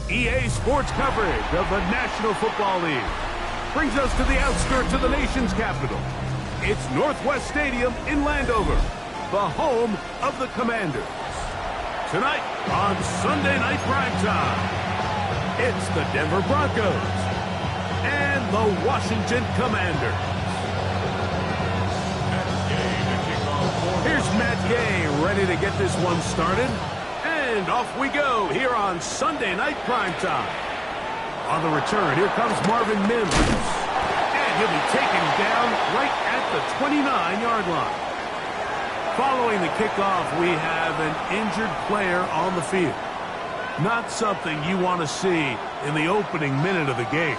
EA Sports coverage of the National Football League brings us to the outskirts of the nation's capital. It's Northwest Stadium in Landover, the home of the Commanders. Tonight on Sunday Night Primetime, it's the Denver Broncos and the Washington Commanders. Here's Matt Gay ready to get this one started. And off we go here on Sunday Night Primetime. On the return, here comes Marvin Mims. And he'll be taken down right at the 29-yard line. Following the kickoff, we have an injured player on the field. Not something you want to see in the opening minute of the game.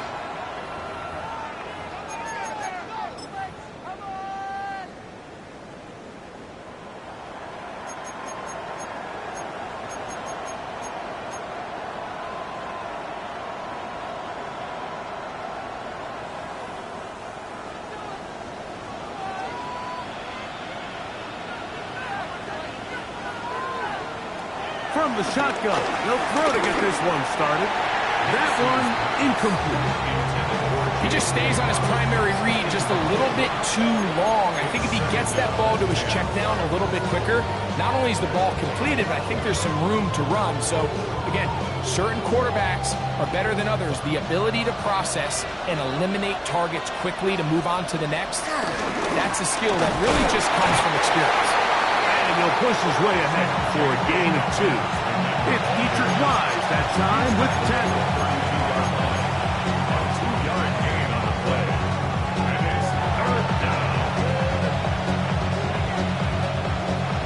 From the shotgun, they'll throw to get this one started. That one, incomplete. He just stays on his primary read just a little bit too long. I think if he gets that ball to his check down a little bit quicker, not only is the ball completed, but I think there's some room to run. So, again, certain quarterbacks are better than others. The ability to process and eliminate targets quickly to move on to the next, that's a skill that really just comes from experience. And he'll push his way ahead for a gain of 2. It's Dietrich Wise that time with the tackle. A 2-yard gain on the play. And it's 3rd down.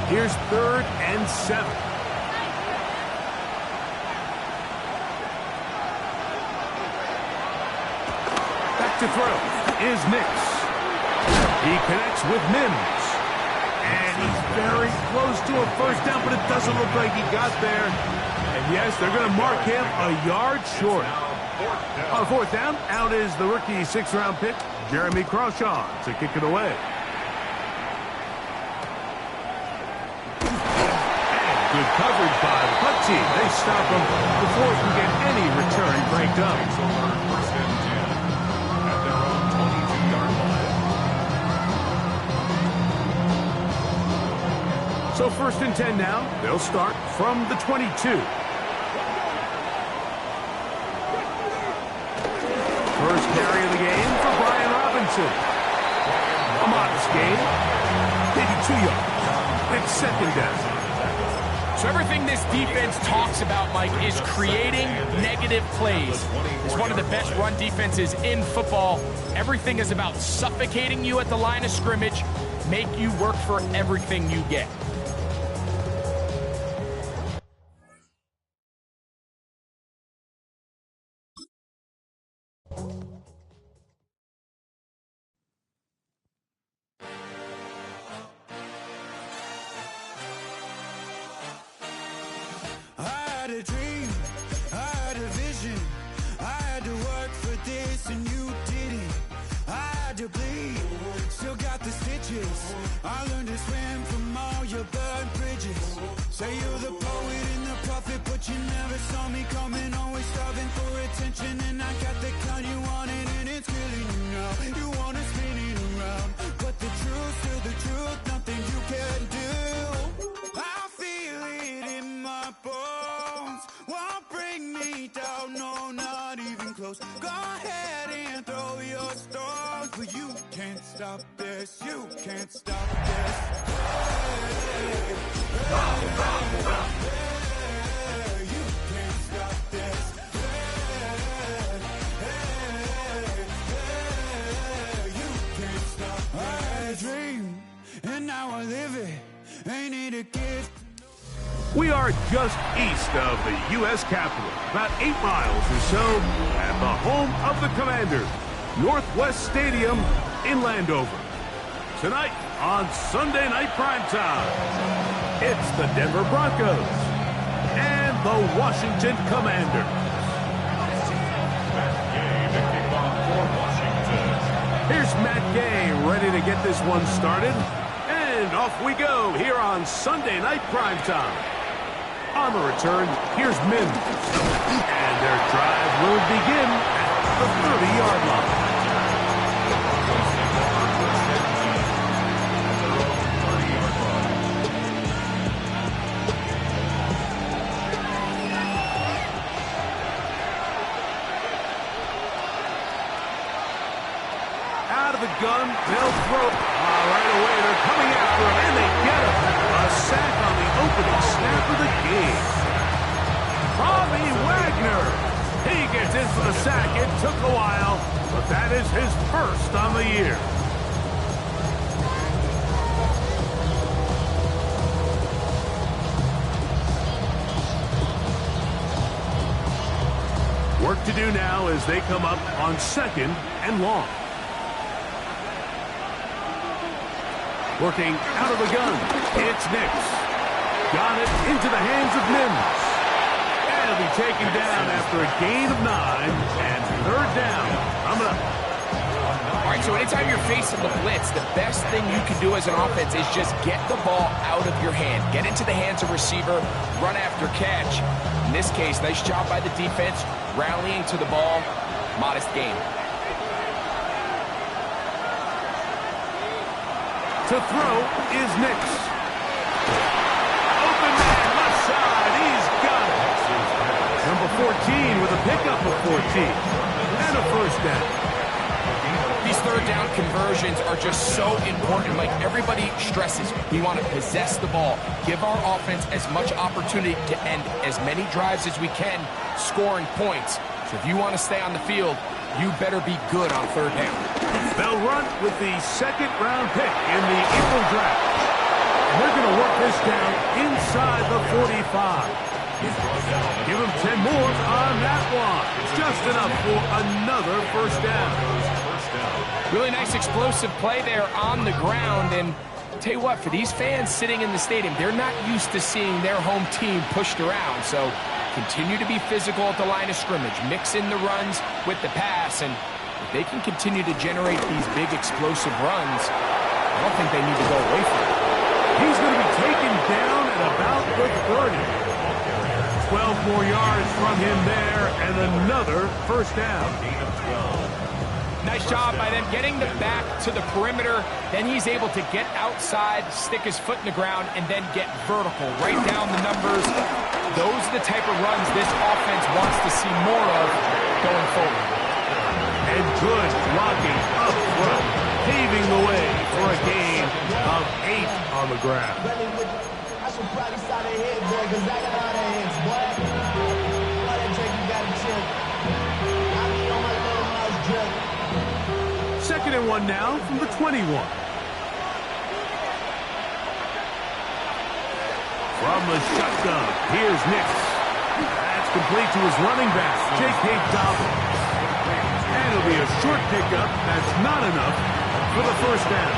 Here's 3rd and 7. Back to throw is Nix. He connects with Mims. And he's very close to a first down, but it doesn't look like he got there. And yes, they're going to mark him a yard short. On 4th down, out is the rookie 6th-round pick, Jeremy Crawshaw, to kick it away. And good coverage by the punt team. They stop him before he can get any return break up. First and 10 at their own 22-yard line. So 1st and 10 now. They'll start from the 22. First carry of the game for Brian Robinson. A modest gain. Maybe 2 yards. It's 2nd down. So everything this defense talks about, Mike, is creating negative plays. It's one of the best run defenses in football. Everything is about suffocating you at the line of scrimmage, make you work for everything you get. I learned to swim from all your burnt bridges. Say you're the poet and the prophet, but you never saw me coming. Always starving for attention, and I got the kind you wanted, and it's killing you now. You wanna spin it around, but the truth's still the truth. Nothing you can do. I feel it in my bones. Won't bring me down, no, not even close. Go ahead and throw your stones, but you can't stop this. You can't stop this. Hey, hey, hey, you can't stop this. You can't stop this. I had a dream, and now I live it. Ain't it a gift? We are just east of the U.S. Capitol, about 8 miles or so, at the home of the Commanders, Northwest Stadium in Landover. Tonight on Sunday Night Primetime, it's the Denver Broncos and the Washington Commanders. Here's Matt Gay ready to get this one started. And off we go here on Sunday Night Primetime. On the return, here's Mims. And their drive will begin at the 30-yard line. Out of the gun, they'll throw. Right away, they're coming after him, and they get him. A sack on the opening snap of the game. Bobby Wagner. He gets in for the sack. It took a while, but that is his first on the year. Work to do now as they come up on 2nd and long. Working out of the gun, it's Nix. Got it into the hands of Mims. And he'll be taken down after a gain of 9 and 3rd down. Coming up. All right, so anytime you're facing the blitz, the best thing you can do as an offense is just get the ball out of your hand. Get into the hands of receiver, run after catch. In this case, nice job by the defense, rallying to the ball. Modest gain. To throw is Nix. Open man, left side. He's got it. Number 14 with a pickup of 14. And a first down. These 3rd down conversions are just so important. Like everybody stresses, we want to possess the ball. Give our offense as much opportunity to end as many drives as we can, scoring points. So if you want to stay on the field, you better be good on 3rd down. They'll run with the 2nd-round pick in the April draft. And they're going to work this down inside the 45. Give them 10 more on that one. Just enough for another first down. Really nice explosive play there on the ground. And I'll tell you what, for these fans sitting in the stadium, they're not used to seeing their home team pushed around. So continue to be physical at the line of scrimmage. Mix in the runs with the pass. And if they can continue to generate these big explosive runs, I don't think they need to go away from it. He's going to be taken down at about the 30. 12 more yards from him there, and another first down. Nice job by them getting the back to the perimeter. Then he's able to get outside, stick his foot in the ground, and then get vertical. Right down the numbers. Those are the type of runs this offense wants to see more of going forward. And good blocking up front, paving the way for a gain of 8 on the ground. I should probably start their head, boy, because I got all their heads, boy. Boy, that Drake, you got to chill. I be on my little mouse drip. 2nd and 1 now from the 21. From the shotgun, here's Nix. That's complete to his running back, J.K. Dobbins. And it'll be a short pickup. That's not enough for the first down.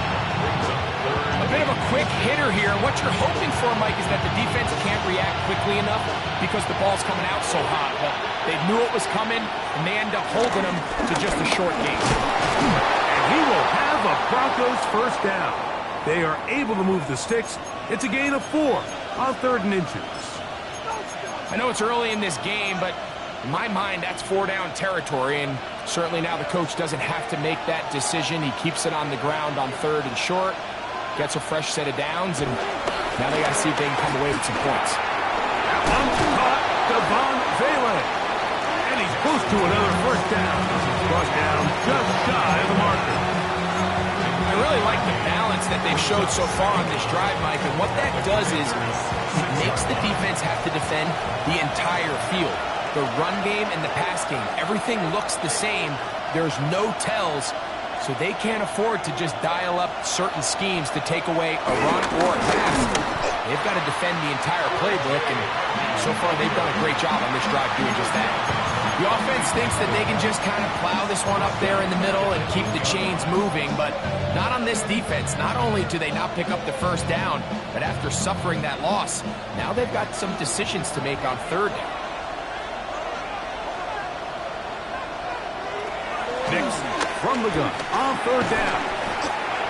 A bit of a quick hitter here. What you're hoping for, Mike, is that the defense can't react quickly enough because the ball's coming out so hot. But they knew it was coming, and they end up holding them to just a short gain. And he will have a Broncos first down. They are able to move the sticks. It's a gain of 4 on 3rd and inches. I know it's early in this game, but in my mind, that's 4-down territory, and certainly now the coach doesn't have to make that decision. He keeps it on the ground on 3rd and short, gets a fresh set of downs, and now they got to see if they can come away with some points. That one caught Devon Vele. And he's close to another first down. Brought down just shy of the marker. I really like the balance that they've showed so far on this drive, Mike, and what that does is it makes the defense have to defend the entire field. The run game and the pass game, everything looks the same. There's no tells, so they can't afford to just dial up certain schemes to take away a run or a pass. They've got to defend the entire playbook, and so far they've done a great job on this drive doing just that. The offense thinks that they can just kind of plow this one up there in the middle and keep the chains moving, but not on this defense. Not only do they not pick up the first down, but after suffering that loss, now they've got some decisions to make on 3rd down. Nix from the gun on 3rd down.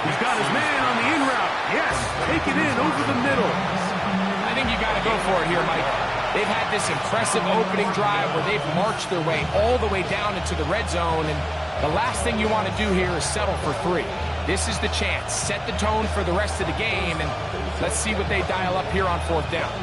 He's got his man on the in route. Yes, take it in over the middle. I think you got to go for it here, Mike. They've had this impressive opening drive where they've marched their way all the way down into the red zone, and the last thing you want to do here is settle for 3. This is the chance. Set the tone for the rest of the game, and let's see what they dial up here on 4th down.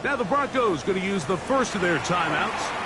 Now the Broncos going to use the first of their timeouts.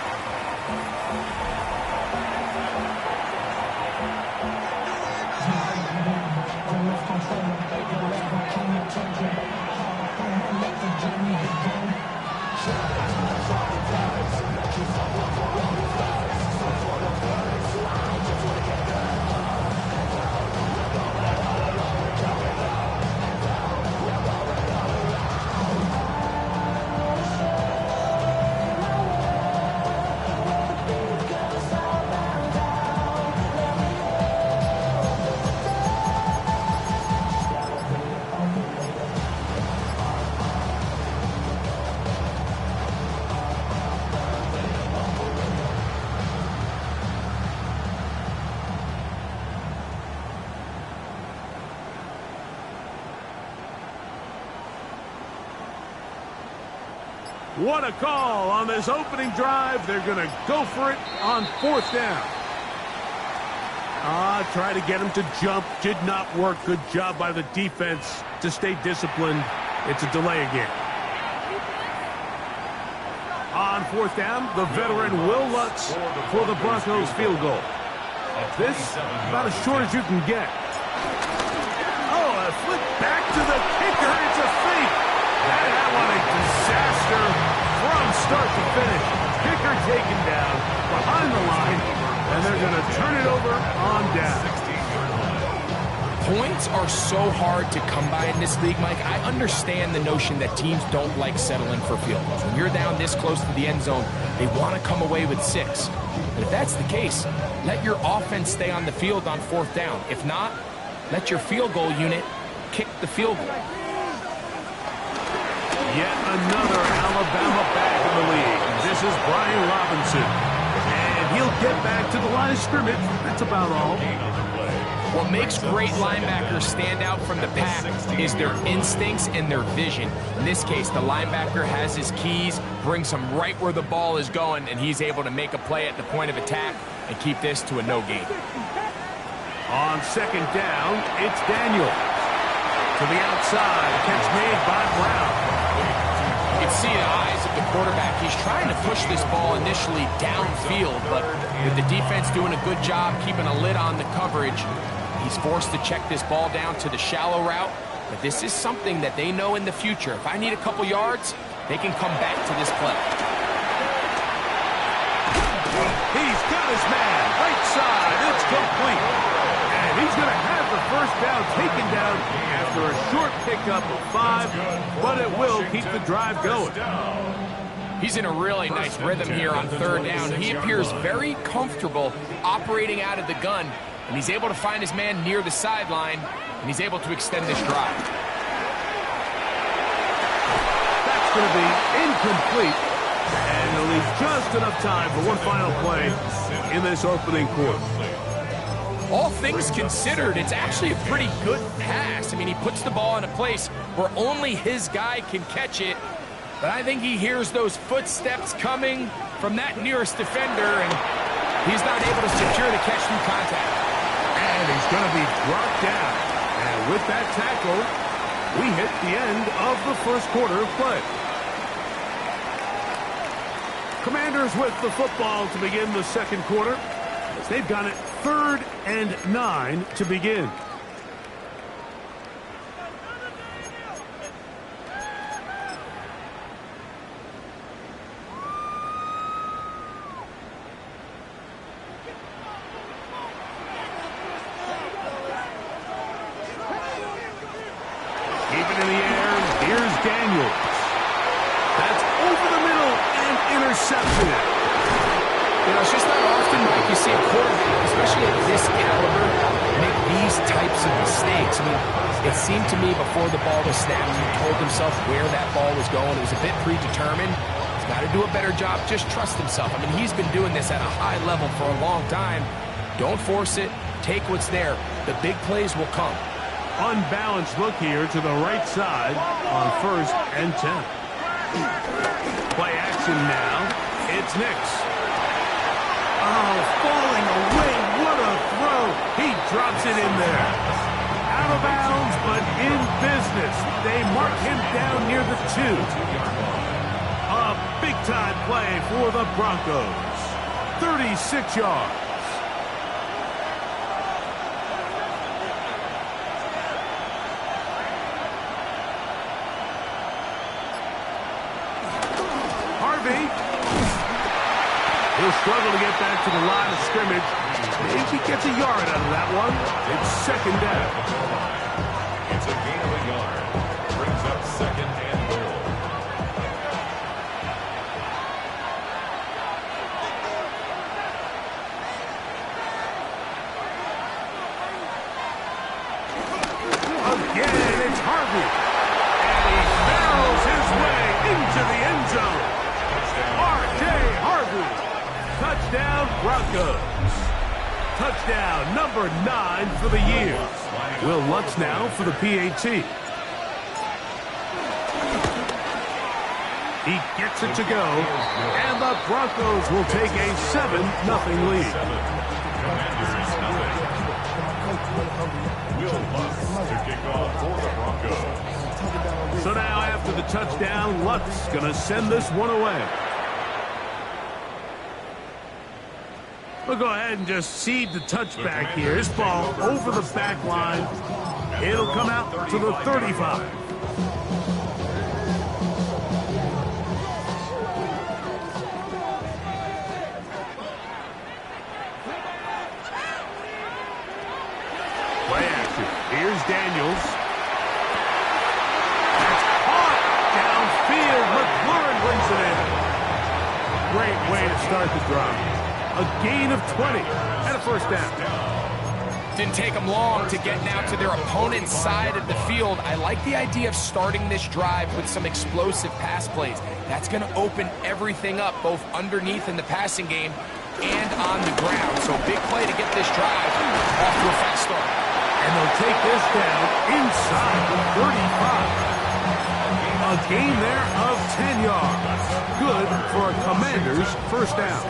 What a call on this opening drive. They're going to go for it on 4th down. Try to get him to jump. Did not work. Good job by the defense to stay disciplined. It's a delay again. On 4th down, the veteran Will Lutz for the Broncos field goal. This about as short as you can get. Oh, a flip back to the kicker. It's a fake. That one a disaster from start to finish. Kicker taken down behind the line, and they're going to turn it over on down. Points are so hard to come by in this league, Mike. I understand the notion that teams don't like settling for field goals. When you're down this close to the end zone, they want to come away with 6. But if that's the case, let your offense stay on the field on 4th down. If not, let your field goal unit kick the field goal. Yet another Alabama back in the league. This is Brian Robinson. And he'll get back to the line of scrimmage. That's about all. What makes great linebackers stand out from the pack is their instincts and their vision. In this case, the linebacker has his keys, brings him right where the ball is going, and he's able to make a play at the point of attack and keep this to a no gain. On 2nd down, it's Daniel. To the outside, catch made by Brown. You can see the eyes of the quarterback. He's trying to push this ball initially downfield, but with the defense doing a good job keeping a lid on the coverage, he's forced to check this ball down to the shallow route. But this is something that they know in the future. If I need a couple yards, they can come back to this play. He's got his man. Right side. It's complete. And he's going to have the first down taken down after a short pickup of 5, but it will keep the drive going. He's in a really nice rhythm here on 3rd down. He appears very comfortable operating out of the gun, and he's able to find his man near the sideline, and he's able to extend this drive. That's going to be incomplete, and it'll leave just enough time for one final play in this opening quarter. All things considered, it's actually a pretty good pass. I mean, he puts the ball in a place where only his guy can catch it. But I think he hears those footsteps coming from that nearest defender, and he's not able to secure the catch through contact. And he's going to be brought down. And with that tackle, we hit the end of the first quarter of play. Commanders with the football to begin the second quarter. They've got it 3rd and 9 to begin. Daniels. That's over the middle and intercepted. You know, it's just not often, Mike, you see a quarterback, especially at this caliber, make these types of mistakes. I mean, it seemed to me before the ball was snapped, he told himself where that ball was going. It was a bit predetermined. He's got to do a better job. Just trust himself. I mean, he's been doing this at a high level for a long time. Don't force it. Take what's there. The big plays will come. Unbalanced look here to the right side on 1st and 10. Play action now. It's Nix. Oh, falling away. What a throw. He drops it in there. Out of bounds, but in business. They mark him down near the 2. A big-time play for the Broncos. 36 yards. He'll struggle to get back to the line of scrimmage. Maybe gets a yard out of that one. It's 2nd down. It's a gain of a yard. Brings up 2nd and goal. Again, it's Harvey. And he barrels his way into the end zone. R.J. Harvey. Touchdown, Broncos. Touchdown number 9 for the year. Will Lutz now for the PAT. He gets it to go, and the Broncos will take a 7-0 lead. Will Lutz to kick off for the Broncos. So now after the touchdown, Lutz going to send this one away. We'll go ahead and just cede the touchback here. His ball over the back line. It'll come out to the 35. Play action. Here's Daniels. That's caught downfield. McLaurin brings it in. Great way to start the drive. A gain of 20 and a 1st down. Didn't take them long to get now to their opponent's side of the field. I like the idea of starting this drive with some explosive pass plays. That's going to open everything up, both underneath in the passing game and on the ground. So big play to get this drive off to a fast start. And they'll take this down inside the 35. A gain there of 10 yards. Good for a Commander's 1st down.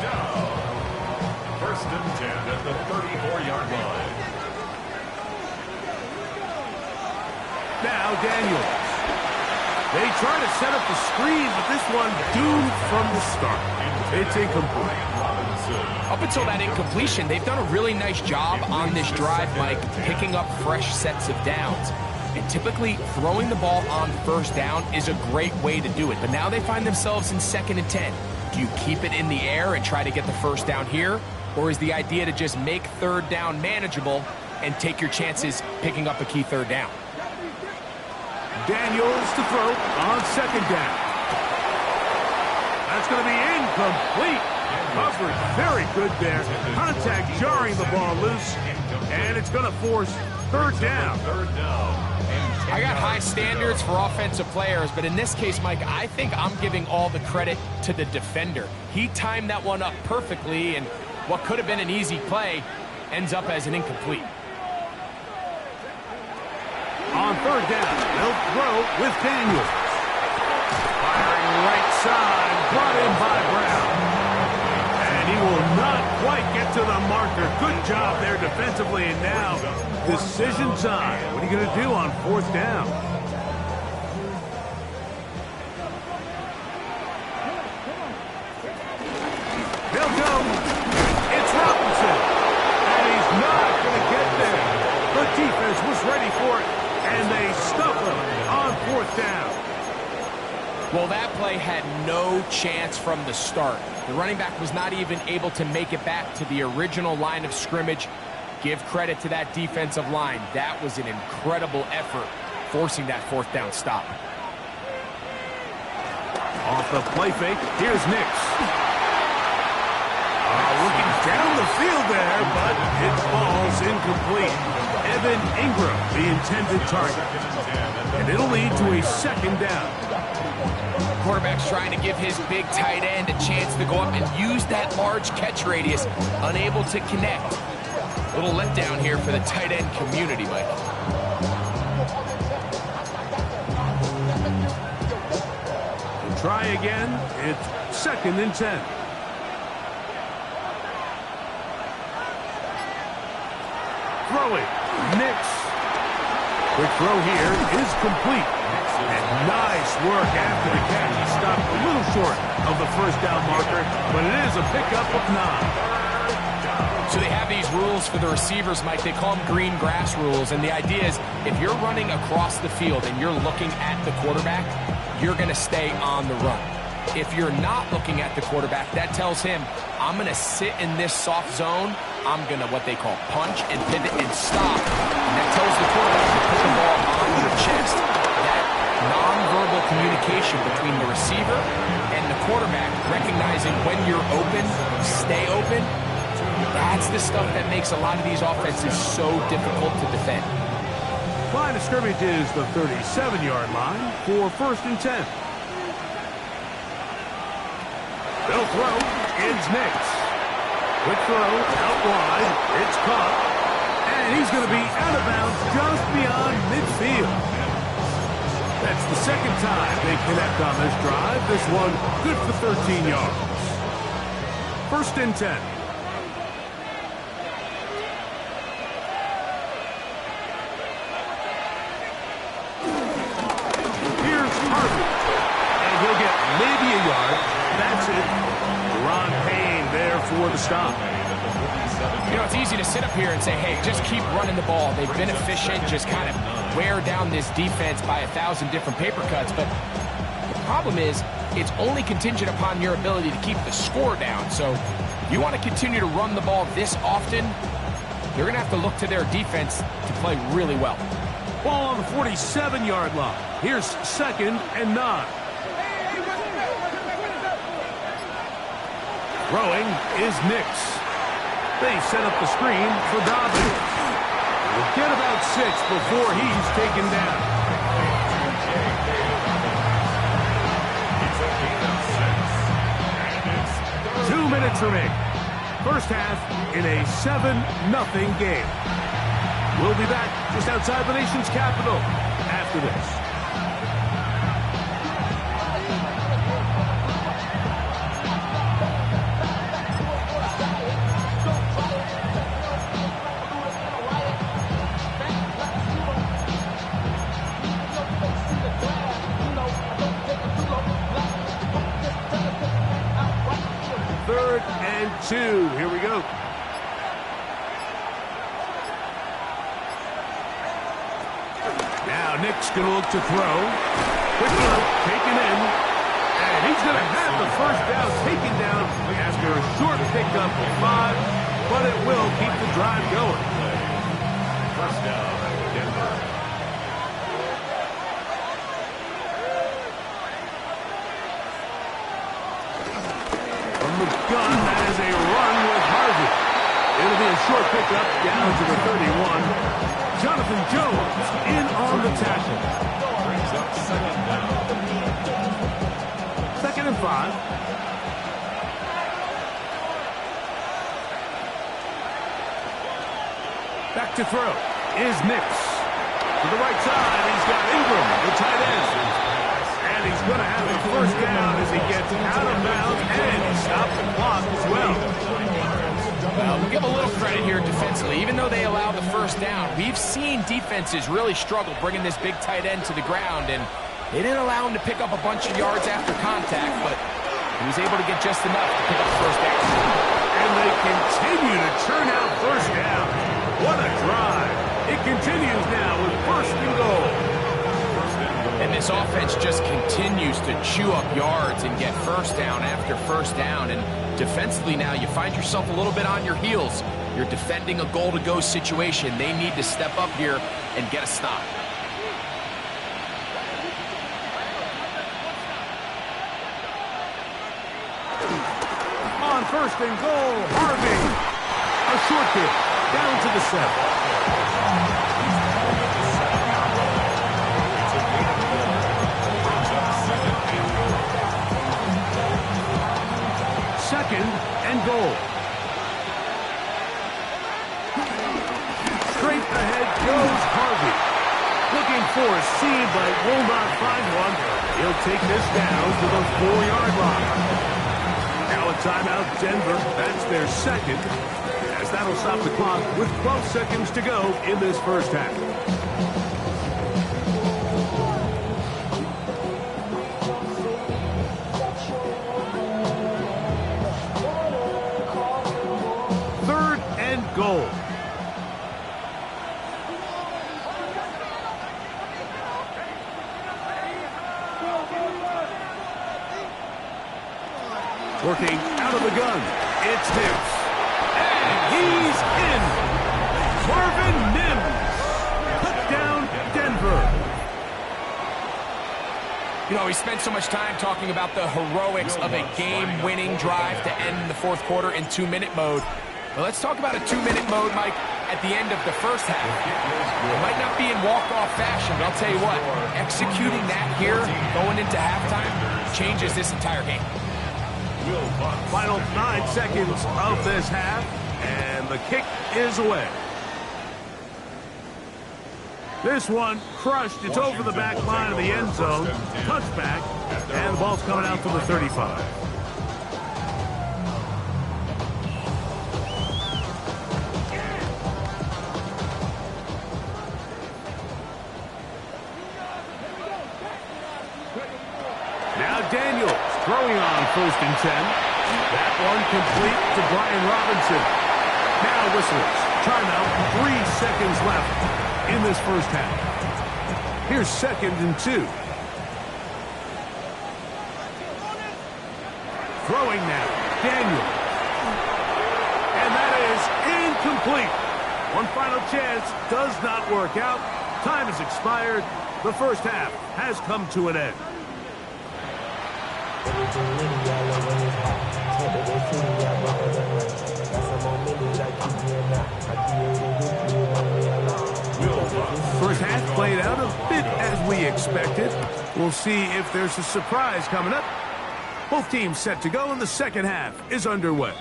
1st and 10 at the 34-yard line. Now Daniels. They try to set up the screen, but this one doomed from the start. It's incomplete. Up until that incompletion, they've done a really nice job on this drive, Mike, picking up fresh sets of downs. And typically, throwing the ball on 1st down is a great way to do it. But now they find themselves in 2nd and 10. Do you keep it in the air and try to get the 1st down here? Or is the idea to just make 3rd down manageable and take your chances picking up a key 3rd down? Daniels to throw on 2nd down. That's going to be incomplete. Coverage very good there. Contact jarring the ball loose. And it's going to force 3rd down. I got high standards for offensive players, but in this case, Mike, I think I'm giving all the credit to the defender. He timed that one up perfectly, and what could have been an easy play ends up as an incomplete. On 3rd down, they'll throw with Daniels. Firing right side, brought in by Brown. And he will not quite get to the marker. Good job there defensively, and now decision time. What are you going to do on 4th down? They'll go. It's Robinson. And he's not going to get there. The defense was ready for it, and they stuff him on 4th down. Well, that play had no chance from the start. The running back was not even able to make it back to the original line of scrimmage. Give credit to that defensive line. That was an incredible effort, forcing that 4th down stop. the play fake. Here's Nix. Looking down the field there, but it falls incomplete. Evan Ingram, the intended target. And it'll lead to a second down. Quarterback's trying to give his big tight end a chance to go up and use that large catch radius. Unable to connect. A little letdown here for the tight end community, Mike. Try again. It's 2nd and 10. Throwing. Nix. Quick throw here is complete. And nice work after the catch. He stopped a little short of the first down marker, but it is a pickup of 9. So they have these rules for the receivers, Mike. They call them green grass rules. And the idea is if you're running across the field and you're looking at the quarterback, you're going to stay on the run. If you're not looking at the quarterback, that tells him, I'm going to sit in this soft zone. I'm going to what they call punch and pivot and stop. And that tells the quarterback to put the ball on your chest. That nonverbal communication between the receiver and the quarterback, recognizing when you're open, stay open, that's the stuff that makes a lot of these offenses so difficult to defend. Line of scrimmage is the 37-yard line for 1st and 10. They'll throw. It's Nix. Quick throw out wide. It's caught. And he's going to be out of bounds just beyond midfield. That's the second time they connect on this drive. This one good for 13 yards. 1st and 10. He'll get maybe a yard. That's it. Ron Payne there for the stop. You know, it's easy to sit up here and say, hey, just keep running the ball. They've been efficient, just kind of wear down this defense by 1,000 different paper cuts. But the problem is, it's only contingent upon your ability to keep the score down. So if you want to continue to run the ball this often, you're going to have to look to their defense to play really well. Ball on the 47-yard line. Here's 2nd and 9. Throwing is Nix. They set up the screen for Dobbins. We'll get about 6 before he's taken down. It's 2 minutes remaining. First half in a 7-0 game. We'll be back just outside the nation's capital after this. Third and 2. Here we go. Now Nick's going to look to throw. Quick look, taken in. And he's going to have the first down taken down after a short pickup of 5. But it will keep the drive going. First down, Denver. From the gun, that is a run with Harvey. It'll be a short pickup down to the 31. Jonathan Jones in on the tackle. Brings up 2nd down. 2nd and 5. Back to throw is Nix. To the right side, he's got Ingram, the tight end. And he's going to have a first down as he gets out of bounds and stop the clock as well. We'll give a little credit here defensively. Even though they allow the first down, we've seen defenses really struggle bringing this big tight end to the ground, and they didn't allow him to pick up a bunch of yards after contact, but he was able to get just enough to pick up the first down. And they continue to churn out first down. What a drive. It continues now with 1st and goal. And this offense just continues to chew up yards and get first down after first down. And defensively now, you find yourself a little bit on your heels. You're defending a goal-to-go situation. They need to step up here and get a stop. first and goal. Harvey. A short kick. Down to the 7. Second and goal. Straight ahead goes Harvey. Looking for a seam, but will not find one. He'll take this down to the 4-yard line. Now a timeout, Denver. That's their second, as that'll stop the clock with 12 seconds to go in this first half. Third and goal. Working out of the gun. It's Mims. And he's in. Marvin Mims. Touchdown, Denver. You know, we spent so much time talking about the heroics of a game-winning drive to end the fourth quarter in 2-minute mode. But let's talk about a 2-minute mode, Mike, at the end of the first half. It might not be in walk-off fashion, but I'll tell you what, executing that here, going into halftime, changes this entire game. Final 9 seconds of this half, and the kick is away. This one crushed. It's over the back line of the end zone. Touchback, and the ball's coming out to the 35. Now Daniels throwing on first and 10. That one complete to Brian Robinson. Now Whistlers. Timeout. 3 seconds left in this first half. Here's second and 2. Throwing now. Daniels. And that is incomplete. One final chance does not work out. Time has expired. The first half has come to an end. First half played out a bit as we expected. We'll see if there's a surprise coming up. Both teams set to go, and the second half is underway.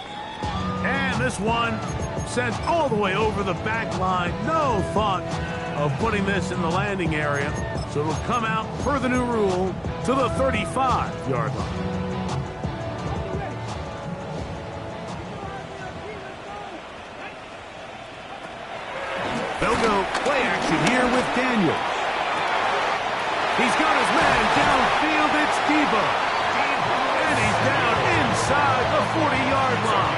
And this one sent all the way over the back line. No thought of putting this in the landing area. So it'll come out, per the new rule, to the 35-yard line. They'll go play action here with Daniels. He's got his man downfield. It's Debo. And he's down inside the 40-yard line.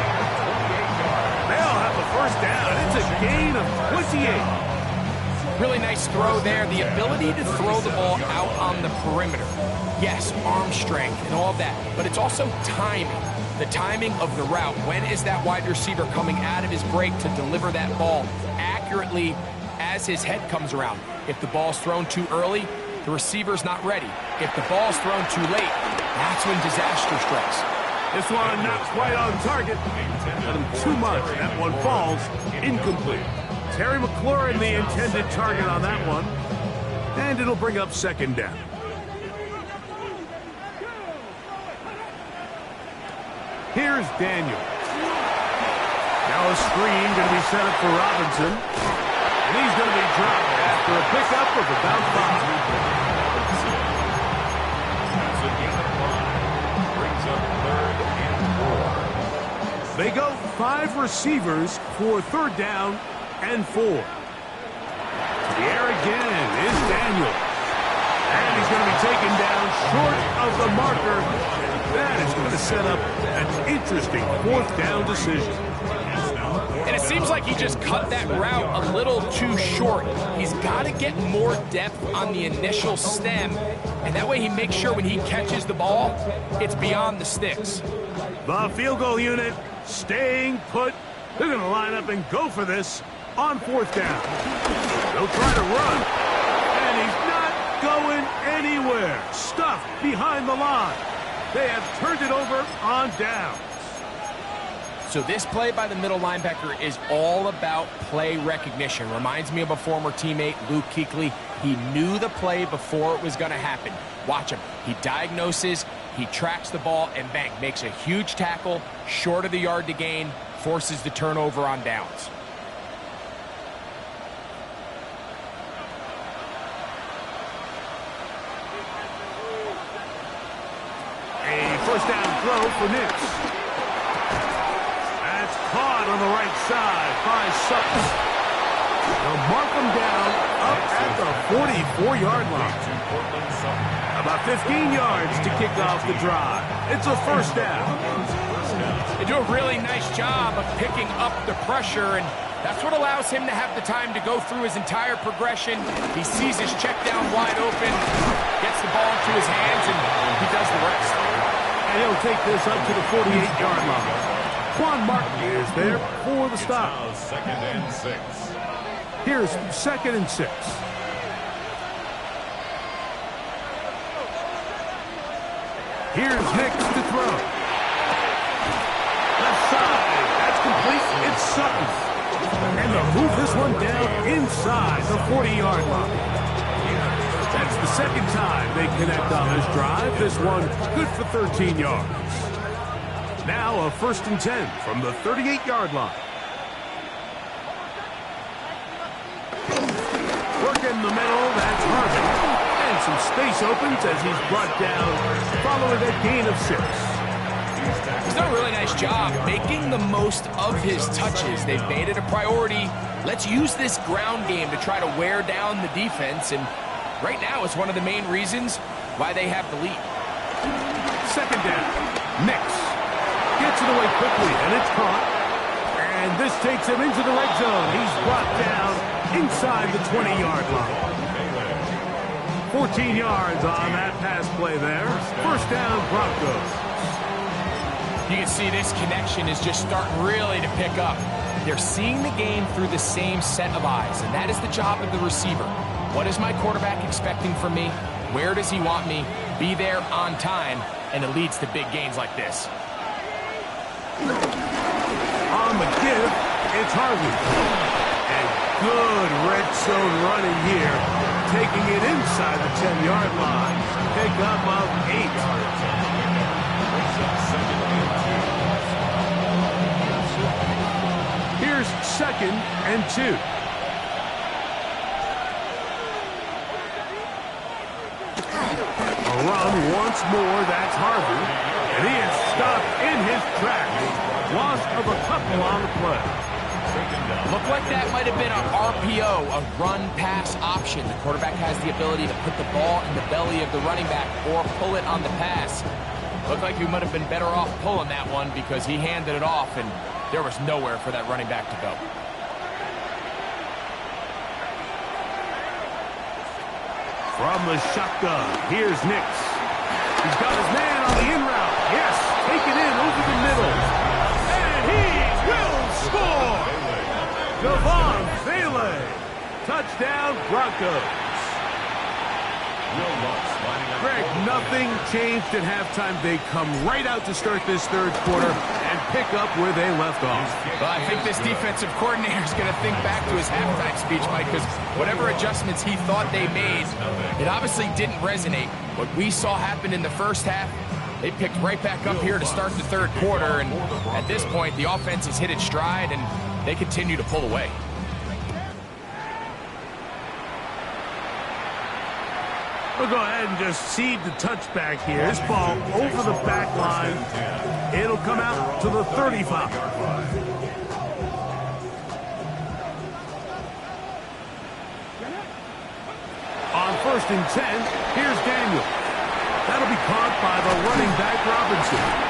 They'll have the first down. It's a gain of 28. Really nice throw there. The ability to throw the ball out on the perimeter. Yes, arm strength and all of that, but it's also timing. The timing of the route. When is that wide receiver coming out of his break to deliver that ball accurately as his head comes around? If the ball's thrown too early, the receiver's not ready. If the ball's thrown too late, that's when disaster strikes. This one not quite on target. Got him too much. That one falls incomplete. Terry McLaurin, the intended target on that one. And it'll bring up second down. Here's Daniels. Now a screen going to be set up for Robinson. And he's going to be dropped after a pickup of about 5. Brings up third and 4. They go 5 receivers for third down and 4. The air again is Daniels. And he's going to be taken down short of the marker. That is going to set up an interesting fourth down decision. And it seems like he just cut that route a little too short. He's got to get more depth on the initial stem. And that way he makes sure when he catches the ball, it's beyond the sticks. The field goal unit staying put. They're going to line up and go for this on fourth down. They'll try to run. And he's not going anywhere. Stuffed behind the line. They have turned it over on downs. So this play by the middle linebacker is all about play recognition. Reminds me of a former teammate, Luke Kuechly. He knew the play before it was going to happen. Watch him. He diagnoses, he tracks the ball, and bang, makes a huge tackle, short of the yard to gain, forces the turnover on downs. A first down throw for Nix. That's caught on the right side by Sutton. They'll mark him down up at the 44-yard line. About 15 yards to kick off the drive. It's a first down. They do a really nice job of picking up the pressure, and that's what allows him to have the time to go through his entire progression. He sees his check down wide open, gets the ball into his hands, and he does the rest. And he'll take this up to the 48-yard line. Quan Martin is there for the stop. Now second and 6. Here's second and 6. Here's Nix to throw. Left side. That's complete. It's Sutton. And they'll move this one down inside the 40-yard line. That's the second time they connect on this drive. This one good for 13 yards. Now a first and 10 from the 38-yard line. Work in the middle. That's Harvey. And some space opens as he's brought down following a gain of 6. He's done a really nice job making the most of his touches. They've made it a priority. Let's use this ground game to try to wear down the defense, and right now it's one of the main reasons why they have the lead. Second down. Nix gets it away quickly, and it's caught. And this takes him into the red zone. He's brought down inside the 20-yard line. 14 yards on that pass play there. First down, Broncos. You can see this connection is just starting really to pick up. They're seeing the game through the same set of eyes, and that is the job of the receiver. What is my quarterback expecting from me? Where does he want me? Be there on time, and it leads to big gains like this. On the give, it's Harvey. And good red zone running here, taking it inside the 10-yard line. Pick up of 8. Here's second and 2. A run once more, that's Harvey. And he is stopped in his tracks. Loss of a couple on the play. Looked like that might have been an RPO, a run-pass option. The quarterback has the ability to put the ball in the belly of the running back or pull it on the pass. Looked like he might have been better off pulling that one because he handed it off, and there was nowhere for that running back to go. From the shotgun, here's Nix. He's got his man on the in route. Yes, take it in over the middle. And he will score! Devon Bailey. Touchdown, Broncos. Greg, nothing changed at halftime. They come right out to start this third quarter and pick up where they left off. Well, I think this defensive coordinator is going to think back to his halftime speech, Mike, because whatever adjustments he thought they made, it obviously didn't resonate. What we saw happen in the first half, they picked right back up here to start the third quarter, and at this point, the offense has hit its stride, and they continue to pull away. We'll go ahead and just cede the touchback here. This ball over the back line. It'll come out to the 35. On first and 10, here's Daniel. That'll be caught by the running back, Robinson.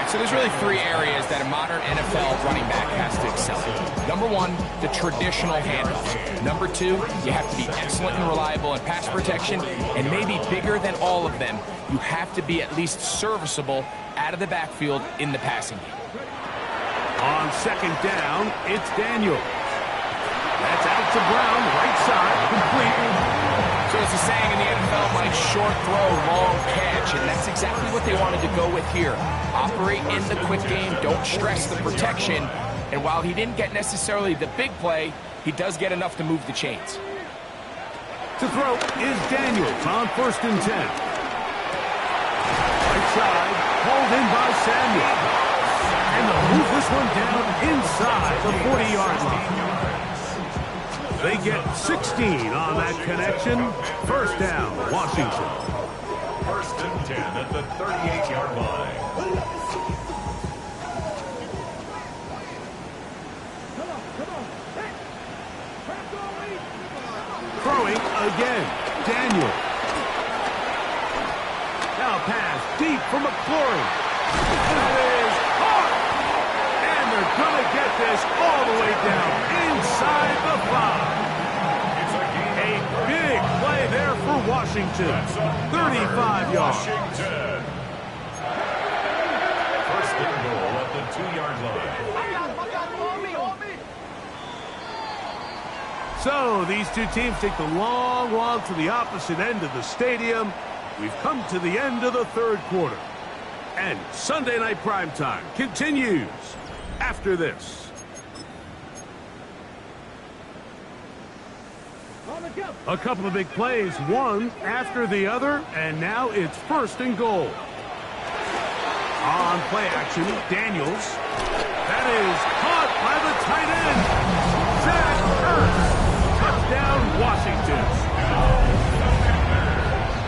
So there's really 3 areas that a modern NFL running back has to excel in. Number 1, the traditional handoff. Number 2, you have to be excellent and reliable in pass protection, and maybe bigger than all of them, you have to be at least serviceable out of the backfield in the passing game. On second down, it's Daniel. That's out to Brown, right side, complete. So it's a saying in the NFL, Mike, short throw, long catch, and that's exactly what they wanted to go with here. Operate in the quick game, don't stress the protection. And while he didn't get necessarily the big play, he does get enough to move the chains. To throw is Daniels on 1st and 10. Right side, hauled in by Samuel. And they'll move this one down inside the 40-yard line. They get 16 on that connection. 1st down, Washington. 1st and 10 at the 38-yard line. Throwing again, Daniel. Now pass deep for McClory. That is caught. And they're going to get this all the way down inside the 5. A big play there for Washington. 35 yards. Washington. 1st and goal at the 2-yard line. So these two teams take the long walk to the opposite end of the stadium. We've come to the end of the 3rd quarter. And Sunday Night Primetime continues after this. A couple of big plays, one after the other, and now it's 1st and goal. On play action, Daniels. That is caught by the tight end, Zach Ertz. Touchdown, Washington.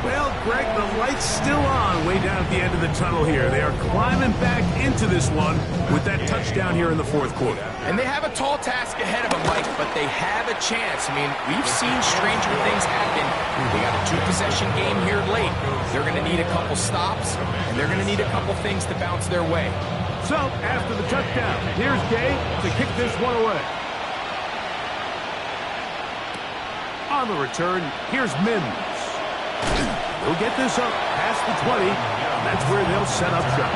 Well, Greg, the light's still on way down at the end of the tunnel here. They are climbing back into this one with that touchdown here in the 4th quarter. And they have a tall task ahead of them, Mike, but they have a chance. I mean, we've seen stranger things happen. They got a 2-possession game here late. They're going to need a couple stops, and they're going to need a couple things to bounce their way. So, after the touchdown, here's Gay to kick this one away. On the return, here's Mims. They'll get this up past the 20. That's where they'll set up shop.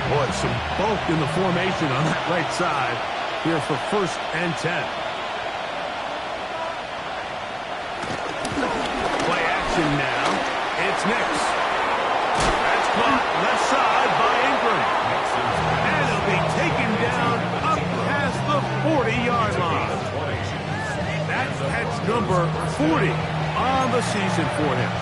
Boy, some bulk in the formation on that right side here for 1st and 10. Play action now. It's Nix. That's caught left side by Ingram. And it'll be taken down up past the 40-yard line. That's number 40 on the season for him.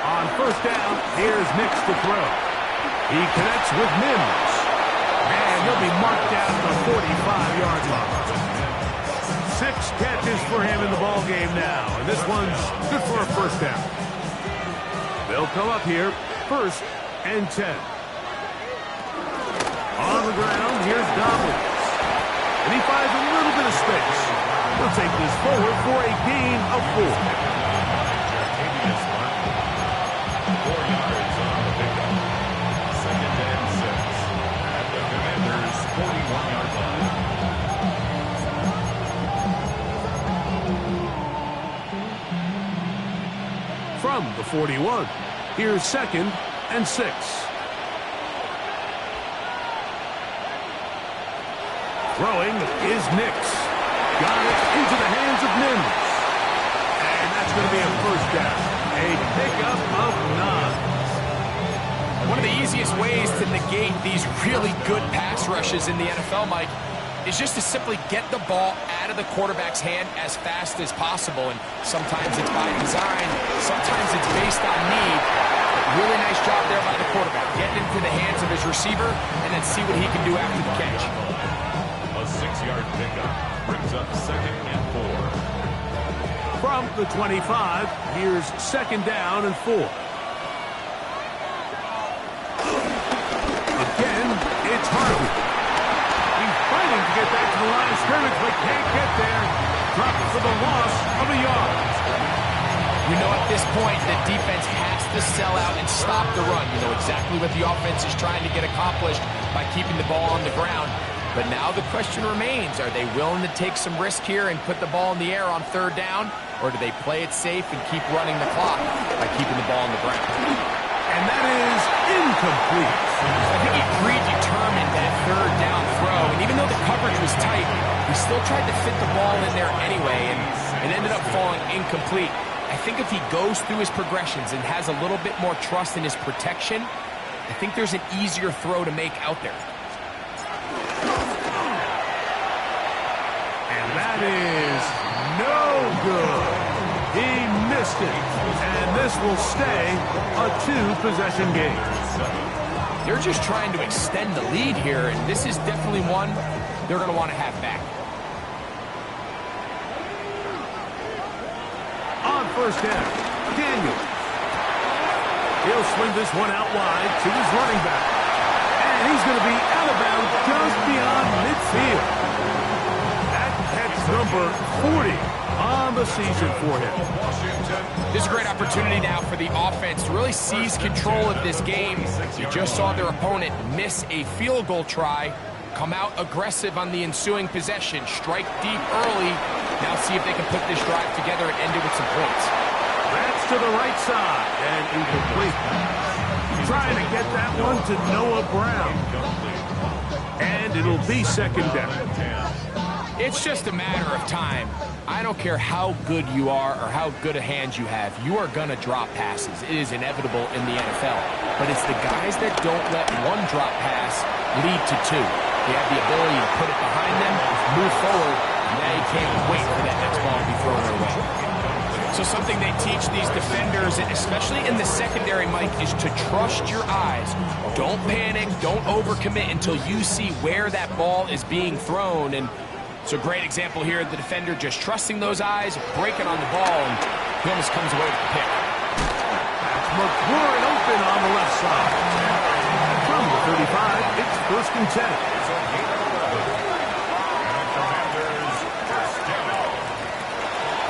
On 1st down, here's Nix to throw. He connects with Mims. And he'll be marked down at the 45-yard line. 6 catches for him in the ball game now. And this one's good for a 1st down. They'll come up here, 1st and 10. On the ground, here's Dobbins. And he finds a little bit of space. He'll take this forward for a gain of 4. 4 yards on the pickup. 2nd and 6 at the Commanders' 41-yard line. From the 41, here's 2nd and 6. Throwing is Nix. Got it into the hands of Mims. And that's going to be a 1st down. A pickup of 9. One of the easiest ways to negate these really good pass rushes in the NFL, Mike, is just to simply get the ball out of the quarterback's hand as fast as possible. And sometimes it's by design, sometimes it's based on need. Really nice job there by the quarterback, getting into the hands of his receiver and then see what he can do after the catch. A 6-yard pickup brings up 2nd and 4. From the 25, here's 2nd down and 4. Again, it's Harvey. He's fighting to get back to the line of scrimmage, but can't get there. Dropped for the loss of a yard. You know, at this point, the defense has to sell out and stop the run. You know exactly what the offense is trying to get accomplished by keeping the ball on the ground. But now the question remains, are they willing to take some risk here and put the ball in the air on 3rd down, or do they play it safe and keep running the clock by keeping the ball on the ground? And that is incomplete. I think he predetermined that 3rd down throw, and even though the coverage was tight, he still tried to fit the ball in there anyway, and it ended up falling incomplete. I think if he goes through his progressions and has a little bit more trust in his protection, I think there's an easier throw to make out there. And that is no good. He missed it. And this will stay a 2-possession game. They're just trying to extend the lead here, and this is definitely one they're going to want to have back. On 1st down, Daniels. He'll swing this one out wide to his running back. And he's going to be out of bounds just beyond midfield. That catch number 40 on the season for him. This is a great opportunity now for the offense to really seize control of this game. You just saw their opponent miss a field goal try, come out aggressive on the ensuing possession, strike deep early. Now see if they can put this drive together and end it with some points. That's to the right side and incomplete. Trying to get that one to Noah Brown. And it'll be 2nd down. It's just a matter of time. I don't care how good you are or how good a hand you have. You are going to drop passes. It is inevitable in the NFL. But it's the guys that don't let one drop pass lead to 2. They have the ability to put it behind them, move forward, and now you can't wait for that next ball to be thrown their way. So something they teach these defenders, especially in the secondary, Mike, is to trust your eyes. Don't panic, don't overcommit until you see where that ball is being thrown. And it's a great example here, the defender just trusting those eyes, breaking on the ball, and he almost comes away with the pick. That's McLaurin open on the left side. From the 35, it's 1st and 10.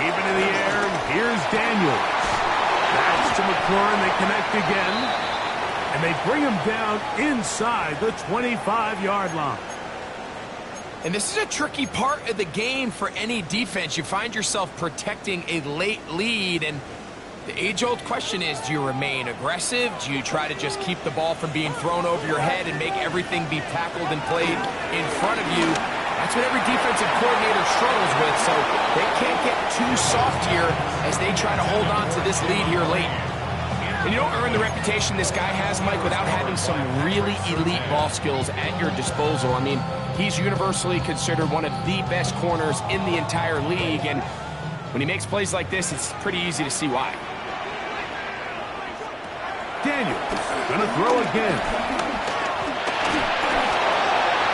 Even in the air, here's Daniels. That's to McLaurin. They connect again. And they bring him down inside the 25-yard line. And this is a tricky part of the game for any defense. You find yourself protecting a late lead, and the age-old question is, do you remain aggressive? Do you try to just keep the ball from being thrown over your head and make everything be tackled and played in front of you? That's what every defensive coordinator struggles with, so they can't get too soft here as they try to hold on to this lead here late. And you don't earn the reputation this guy has, Mike, without having some really elite ball skills at your disposal. I mean, he's universally considered one of the best corners in the entire league, and when he makes plays like this, it's pretty easy to see why. Daniels gonna throw again.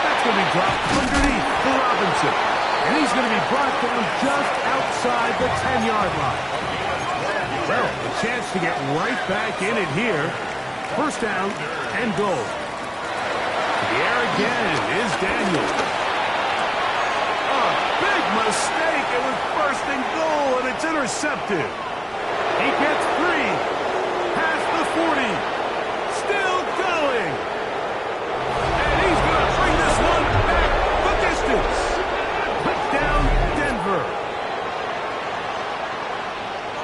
That's gonna be dropped underneath for Robinson. And he's gonna be brought down just outside the 10-yard line. Well, a chance to get right back in it here. 1st down and goal. The air again is Daniels. A big mistake. It was 1st and goal, and it's intercepted. He gets 3. Past the 40. Still going. And he's going to bring this one back the distance. Touchdown, Denver.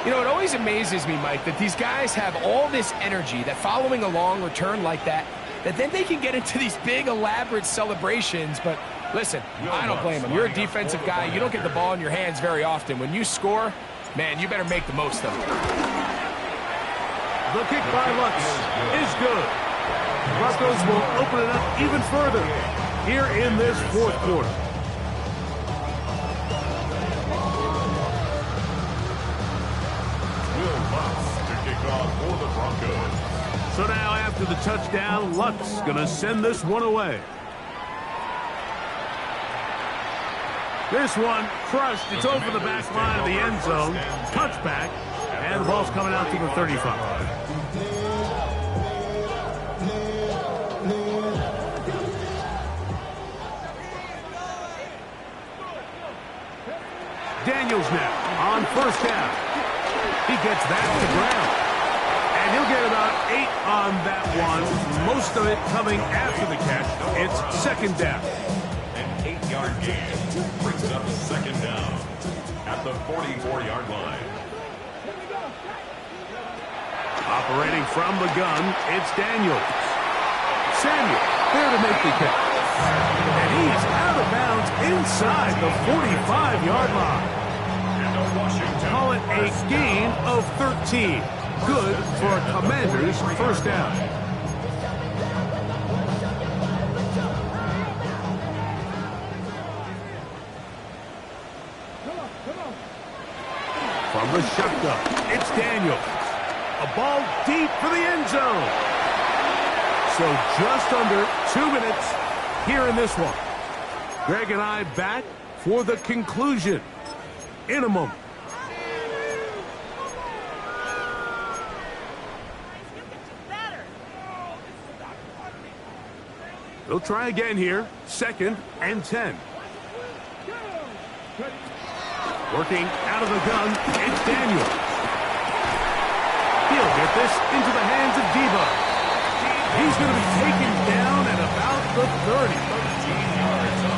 You know, it always amazes me, Mike, that these guys have all this energy, that following a long return like that then they can get into these big, elaborate celebrations. But listen, I don't blame them. You're a defensive guy. You don't get the ball in your hands very often. When you score, man, you better make the most of it. The kick by Lux is good. Broncos will open it up even further here in this 4th quarter. For the Broncos. So now after the touchdown, Luck's going to send this one away. This one crushed. It's over the back line of the end zone. Touchback. And the ball's coming out to the 35. Daniels now on 1st down. He gets that to ground. And he'll get about 8 on that one. Most of it coming after the catch. It's 2nd down. 3-yard gain. Brings up second down at the 44-yard line. Operating from the gun, it's Daniels. Samuel there to make the catch. And he's out of bounds inside the 45-yard line. And a Washington. Call it a gain of 13. Good for a Commanders first down. From the shotgun, it's Daniels. A ball deep for the end zone. So just under 2 minutes here in this one. Greg and I back for the conclusion in a moment. They'll try again here. 2nd and 10. Working out of the gun, it's Daniel. He'll get this into the hands of Debo. He's going to be taken down at about the 30.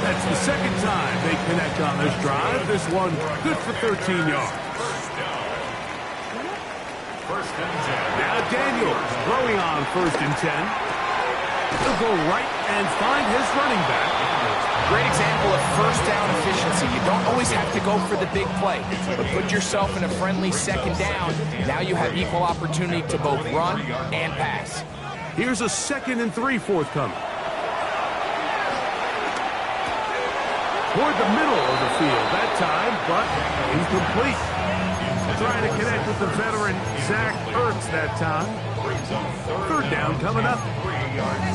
That's the second time they connect on this drive. This one good for 13 yards. First and 10. Now Daniels throwing on 1st and 10. He'll go right and find his running back. Great example of first down efficiency. You don't always have to go for the big play, but put yourself in a friendly second down. Now you have equal opportunity to both run and pass. Here's a 2nd and 3 forthcoming. Toward the middle of the field that time, but incomplete. Trying to connect with the veteran Zach Ertz that time. 3rd down coming up.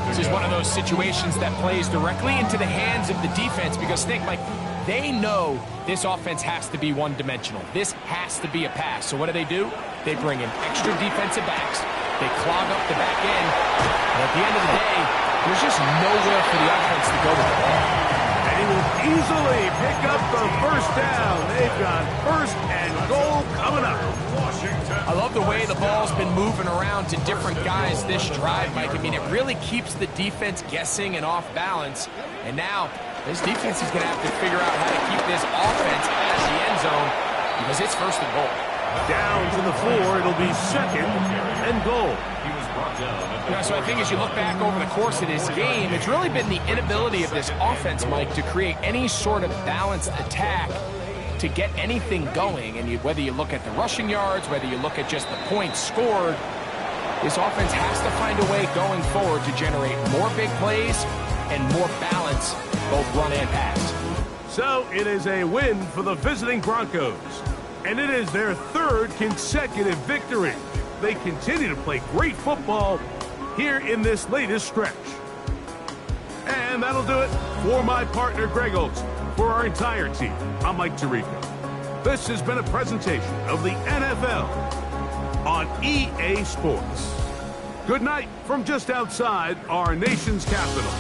This is one of those situations that plays directly into the hands of the defense because think, Mike, they know this offense has to be one-dimensional. This has to be a pass. So what do? They bring in extra defensive backs. They clog up the back end. And at the end of the day, there's just nowhere for the offense to go with the ball. And he will easily pick up the first down. They've got 1st and goal coming up. I love the way the ball's been moving around to different guys this drive, Mike. I mean, it really keeps the defense guessing and off balance. And now, this defense is going to have to figure out how to keep this offense out of the end zone because it's 1st and goal. Down to the 4, it'll be 2nd and goal. So I think as you look back over the course of this game, it's really been the inability of this offense, Mike, to create any sort of balanced attack to get anything going. And whether you look at the rushing yards, whether you look at just the points scored, this offense has to find a way going forward to generate more big plays and more balance, both run and pass. So it is a win for the visiting Broncos. And it is their 3rd consecutive victory. They continue to play great football here in this latest stretch. And that'll do it for my partner, Greg Olson. For our entire team, I'm Mike Tirico. This has been a presentation of the NFL on EA Sports. Good night from just outside our nation's capital.